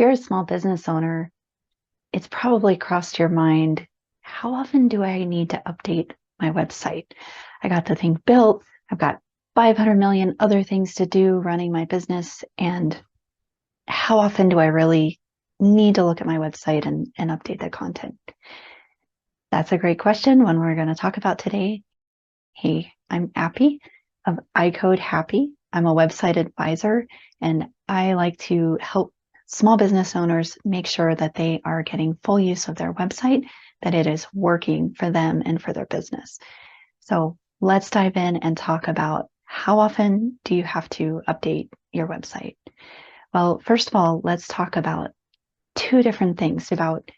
you're a small business owner, it's probably crossed your mind, how often do I need to update my website? I got the thing built, I've got 500 million other things to do running my business, and how often do I really need to look at my website and update the content? That's a great question, one we're going to talk about today. Hey, I'm Appy of iCode Happy. I'm a website advisor, and I like to help small business owners make sure that they are getting full use of their website, that it is working for them and for their business. So let's dive in and talk about how often do you have to update your website? Well, first of all, let's talk about two different things about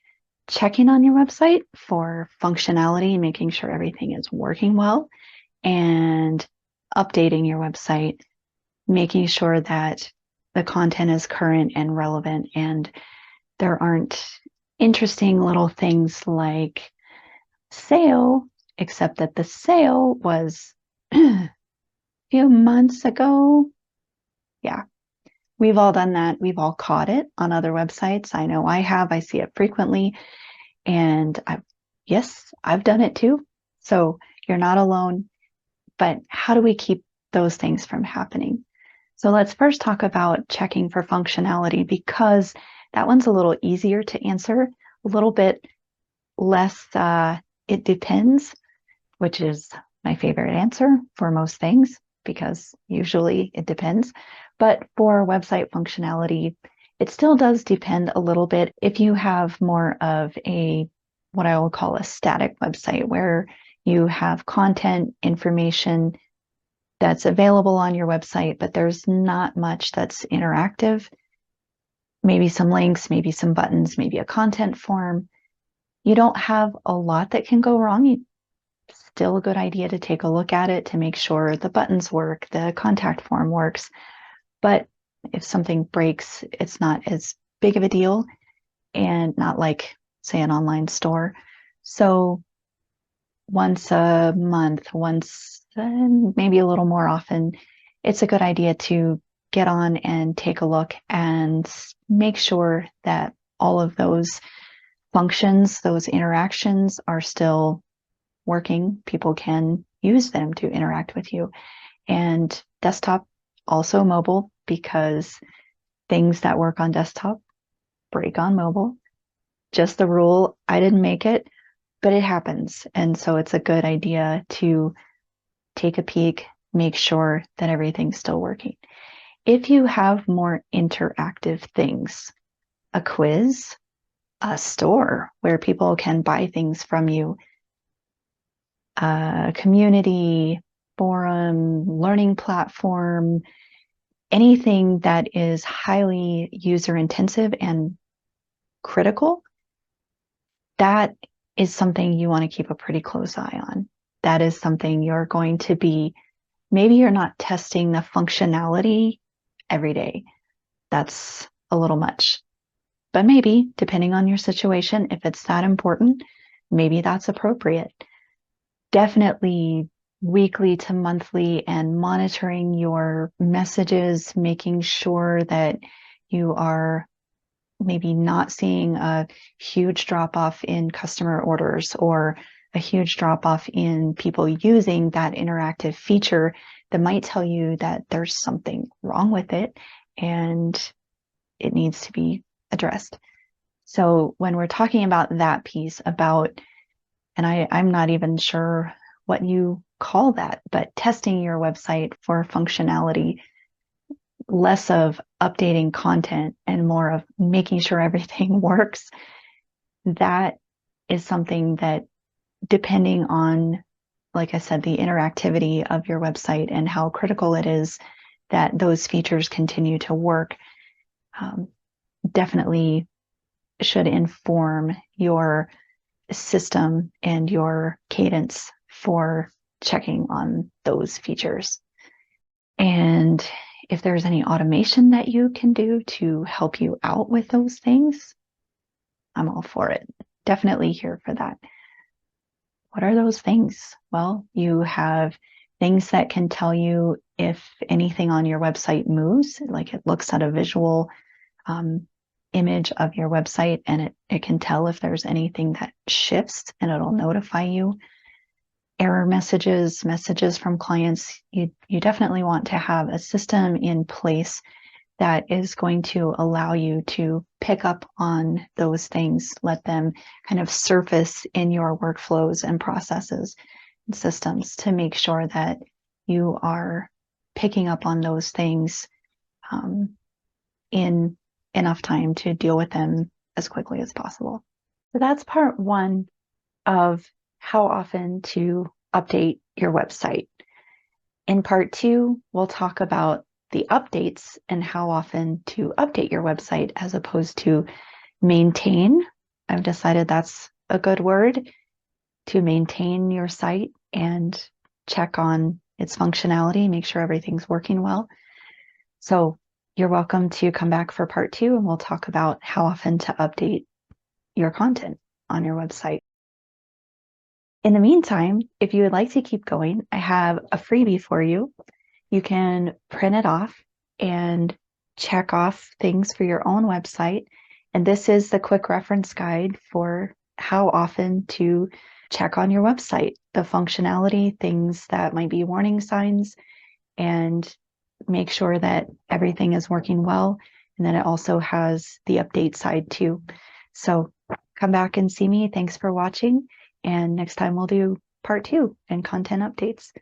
checking on your website for functionality, making sure everything is working well, and updating your website, making sure that the content is current and relevant and there aren't interesting little things like sale, except that the sale was a few months ago. Yeah, we've all done that. We've all caught it on other websites. I know I have. I see it frequently. And yes, I've done it too. So you're not alone. But how do we keep those things from happening? So let's first talk about checking for functionality, because that one's a little easier to answer, a little bit less it depends, which is my favorite answer for most things, because usually it depends. But for website functionality, it still does depend a little bit. If you have more of what I will call a static website, where you have content, information that's available on your website, but there's not much that's interactive, maybe some links, maybe some buttons, maybe a content form, you don't have a lot that can go wrong. It's still a good idea to take a look at it to make sure the buttons work, the contact form works. But if something breaks, it's not as big of a deal, and not like, say, an online store. So once a month, maybe a little more often, it's a good idea to get on and take a look and make sure that all of those functions, those interactions are still working. People can use them to interact with you. And desktop, also mobile, because things that work on desktop break on mobile. Just the rule. I didn't make it, but it happens. And so it's a good idea to take a peek, make sure that everything's still working. If you have more interactive things, a quiz, a store where people can buy things from you, a community, forum, learning platform, anything that is highly user intensive and critical, that is something you want to keep a pretty close eye on. That is something you're going to be, maybe you're not testing the functionality every day. That's a little much. But maybe, depending on your situation, if it's that important, maybe that's appropriate. Definitely weekly to monthly, and monitoring your messages, making sure that you are maybe not seeing a huge drop off in customer orders or a huge drop off in people using that interactive feature that might tell you that there's something wrong with it and it needs to be addressed. So when we're talking about that piece about, and I'm not even sure what you call that, but testing your website for functionality, less of updating content and more of making sure everything works, that is something that, depending on, like I said, the interactivity of your website and how critical it is that those features continue to work, definitely should inform your system and your cadence for checking on those features. And if there's any automation that you can do to help you out with those things, I'm all for it. Definitely here for that. What are those things? Well, you have things that can tell you if anything on your website moves, like it looks at a visual image of your website, and it can tell if there's anything that shifts, and it'll notify you. Error messages, messages from clients, you definitely want to have a system in place that is going to allow you to pick up on those things, let them kind of surface in your workflows and processes and systems to make sure that you are picking up on those things in enough time to deal with them as quickly as possible. So that's part one of how often to update your website. In part two, we'll talk about the updates and how often to update your website as opposed to maintain. I've decided that's a good word, to maintain your site and check on its functionality, make sure everything's working well. So you're welcome to come back for part two, and we'll talk about how often to update your content on your website. In the meantime, if you would like to keep going, I have a freebie for you. You can print it off and check off things for your own website. And this is the quick reference guide for how often to check on your website, the functionality, things that might be warning signs, and make sure that everything is working well. And then it also has the update side too. So come back and see me. Thanks for watching. And next time we'll do part two and content updates.